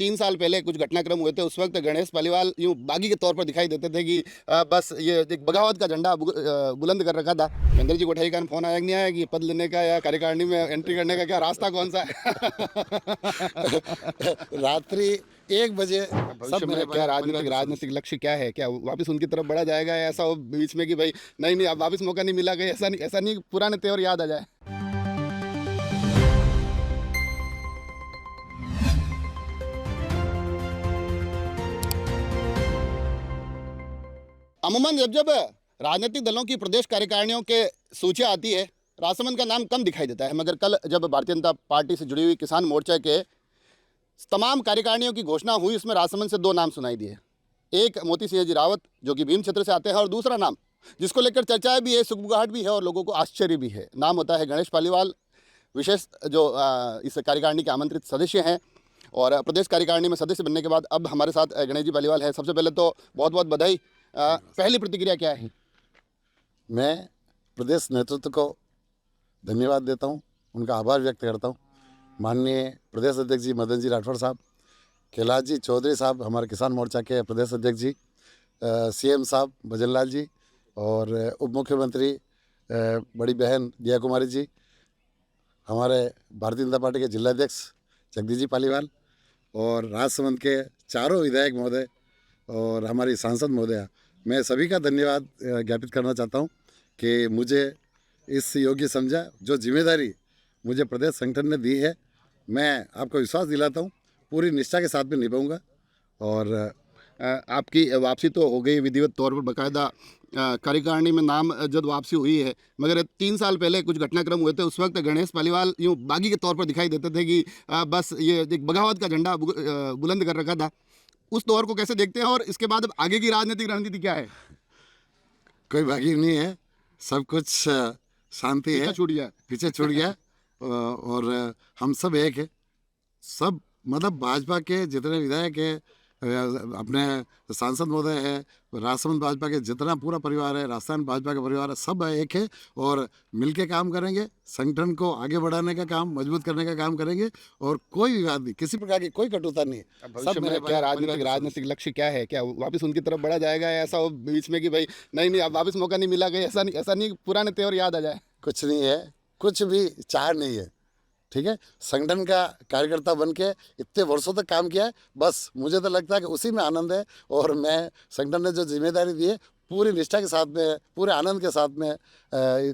3 साल पहले कुछ घटनाक्रम हुए थे, उस वक्त गणेश पालीवाल यूँ बागी के तौर पर दिखाई देते थे कि बस ये एक बगावत का झंडा बुलंद कर रखा था। महेंद्र जी कोठारी का फ़ोन आया कि नहीं आया कि पद लेने का या कार्यकारिणी में एंट्री करने का क्या रास्ता कौन सा है? रात्रि 1 बजे भविष्य में क्या राजनीतिक लक्ष्य क्या है? क्या वापस उनकी तरफ बढ़ा जाएगा या ऐसा हो बीच में कि भाई नहीं, अब वापस मौका नहीं मिला, कहीं ऐसा नहीं पुराने तेवर याद आ जाए? अमूमन जब राजनीतिक दलों की प्रदेश कार्यकारिणियों के सूचियाँ आती है, राजसमंद का नाम कम दिखाई देता है, मगर कल जब भारतीय जनता पार्टी से जुड़ी हुई किसान मोर्चा के तमाम कार्यकारिणियों की घोषणा हुई, उसमें राजसमंद से 2 नाम सुनाई दिए। एक मोती सिंह जी रावत जो कि भीम क्षेत्र से आते हैं, और दूसरा नाम जिसको लेकर चर्चाएं भी है, सुगबुगाहट भी है और लोगों को आश्चर्य भी है, नाम होता है गणेश पालीवाल। विशेष जो इस कार्यकारिणी के आमंत्रित सदस्य हैं और प्रदेश कार्यकारिणी में सदस्य बनने के बाद अब हमारे साथ गणेश जी पालीवाल है। सबसे पहले तो बहुत बहुत बधाई। पहली प्रतिक्रिया क्या है? मैं प्रदेश नेतृत्व को धन्यवाद देता हूं, उनका आभार व्यक्त करता हूं। माननीय प्रदेश अध्यक्ष जी मदन जी राठौड़ साहब, कैलाश जी चौधरी साहब हमारे किसान मोर्चा के प्रदेश अध्यक्ष जी, सीएम साहब भजन लाल जी और उप मुख्यमंत्री बड़ी बहन दिया कुमारी जी, हमारे भारतीय जनता पार्टी के जिलाध्यक्ष जगदीश जी पालीवाल और राजसमंद के चारों विधायक महोदय और हमारी सांसद महोदया, मैं सभी का धन्यवाद ज्ञापित करना चाहता हूं कि मुझे इस योग्य समझा। जो जिम्मेदारी मुझे प्रदेश संगठन ने दी है, मैं आपको विश्वास दिलाता हूं पूरी निष्ठा के साथ में निभाऊंगा। और आपकी वापसी तो हो गई विधिवत तौर पर, बाकायदा कार्यकारिणी में नाम जब वापसी हुई है, मगर 3 साल पहले कुछ घटनाक्रम हुए थे, उस वक्त गणेश पालीवाल यूँ बागी के तौर पर दिखाई देते थे कि बस ये एक बगावत का झंडा बुलंद कर रखा था। उस दौर को कैसे देखते हैं और इसके बाद अब आगे की राजनीतिक रणनीति क्या है? कोई बागी नहीं है, सब कुछ शांति है, पीछे छूट गया और हम सब एक है। सब मतलब भाजपा के जितने विधायक है, अपने सांसद महोदय है, राजसमंद भाजपा के जितना पूरा परिवार है, राजस्थान भाजपा का परिवार है, सब एक है और मिलके काम करेंगे। संगठन को आगे बढ़ाने का काम, मजबूत करने का काम करेंगे और कोई विवाद नहीं, किसी प्रकार की कोई कटुता नहीं है। भविष्य में क्या राजनीतिक लक्ष्य क्या है? क्या वापस उनकी तरफ बढ़ा जाएगा या ऐसा हो बीच में कि भाई नहीं, अब वापस मौका नहीं मिला, कहीं ऐसा नहीं पुराने तेवर याद आ जाए? कुछ नहीं है, कुछ भी चाह नहीं है, ठीक है। संगठन का कार्यकर्ता बन के इतने वर्षों तक काम किया है, बस मुझे तो लगता है कि उसी में आनंद है और मैं संगठन ने जो जिम्मेदारी दी है पूरी निष्ठा के साथ में, पूरे आनंद के साथ में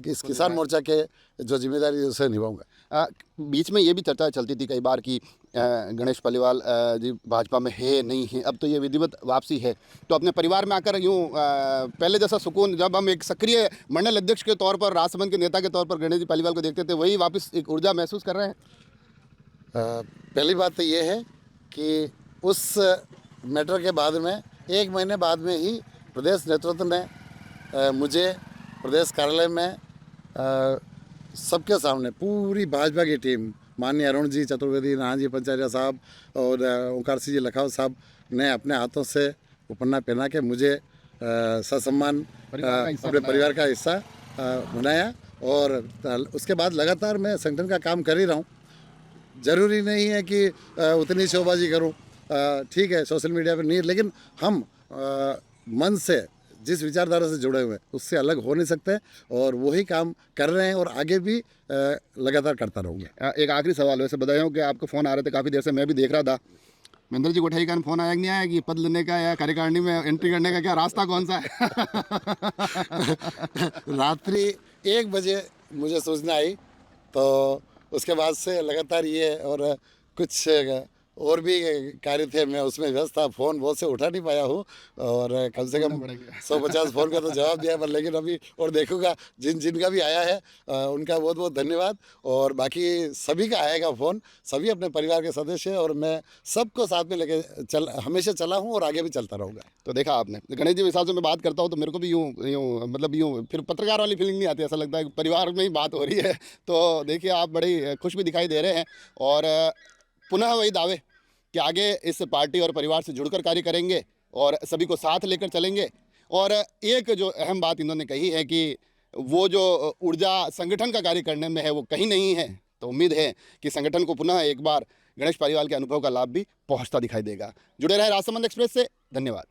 इस किसान मोर्चा के जो जिम्मेदारी है उसे निभाऊंगा। बीच में ये भी चर्चा चलती थी कई बार कि गणेश पालीवाल जी भाजपा में है नहीं है, अब तो ये विधिवत वापसी है, तो अपने परिवार में आकर यूँ पहले जैसा सुकून, जब हम एक सक्रिय मंडल अध्यक्ष के तौर पर, राजसमंद के नेता के तौर पर गणेश जी पालीवाल को देखते थे, वही वापस एक ऊर्जा महसूस कर रहे हैं? पहली बात तो ये है कि उस मैटर के बाद में 1 महीने बाद में ही प्रदेश नेतृत्व ने मुझे प्रदेश कार्यालय में सबके सामने पूरी भाजपा की टीम, माननीय अरुण जी चतुर्वेदी, नारायण जी पंचारिया साहब और ओंकार सिंह जी लखावत साहब ने अपने हाथों से वो पन्ना पहना के मुझे ससम्मान अपने परिवार का हिस्सा बनाया और उसके बाद लगातार मैं संगठन का काम कर ही रहा हूँ। ज़रूरी नहीं है कि उतनी शोबाजी करूँ, ठीक है, सोशल मीडिया पर नहीं, लेकिन हम मन से जिस विचारधारा से जुड़े हुए हैं उससे अलग हो नहीं सकते और वही काम कर रहे हैं और आगे भी लगातार करता रहूँगा। एक आखिरी सवाल, वैसे बधाई कि आपको फ़ोन आ रहे थे काफ़ी देर से, मैं भी देख रहा था। महेंद्र जी कोठारी का फ़ोन आया कि नहीं आया कि पद लेने का या कार्यकारिणी में एंट्री करने का क्या रास्ता कौन सा है? रात्रि 1 बजे मुझे सूचना आई, तो उसके बाद से लगातार ये और कुछ और भी कार्य थे, मैं उसमें व्यस्त था, फ़ोन बहुत से उठा नहीं पाया हूँ और कम से कम 150 फ़ोन का तो जवाब दिया, पर लेकिन अभी और देखूँगा जिनका भी आया है उनका बहुत बहुत धन्यवाद और बाकी सभी का आएगा फ़ोन, सभी अपने परिवार के सदस्य और मैं सबको साथ में लेके हमेशा चला हूँ और आगे भी चलता रहूँगा। तो देखा आपने, गणेश जी हिसाब से मैं बात करता हूँ तो मेरे को भी यूँ मतलब यूँ फिर पत्रकार वाली फीलिंग नहीं आती, ऐसा लगता है कि परिवार में ही बात हो रही है। तो देखिए आप बड़ी खुश भी दिखाई दे रहे हैं और पुनः वही दावे कि आगे इस पार्टी और परिवार से जुड़कर कार्य करेंगे और सभी को साथ लेकर चलेंगे। और एक जो अहम बात इन्होंने कही है कि वो जो ऊर्जा संगठन का कार्य करने में है वो कहीं नहीं है, तो उम्मीद है कि संगठन को पुनः एक बार गणेश पालीवाल के अनुभव का लाभ भी पहुंचता दिखाई देगा। जुड़े रहे राजसमंद एक्सप्रेस से। धन्यवाद।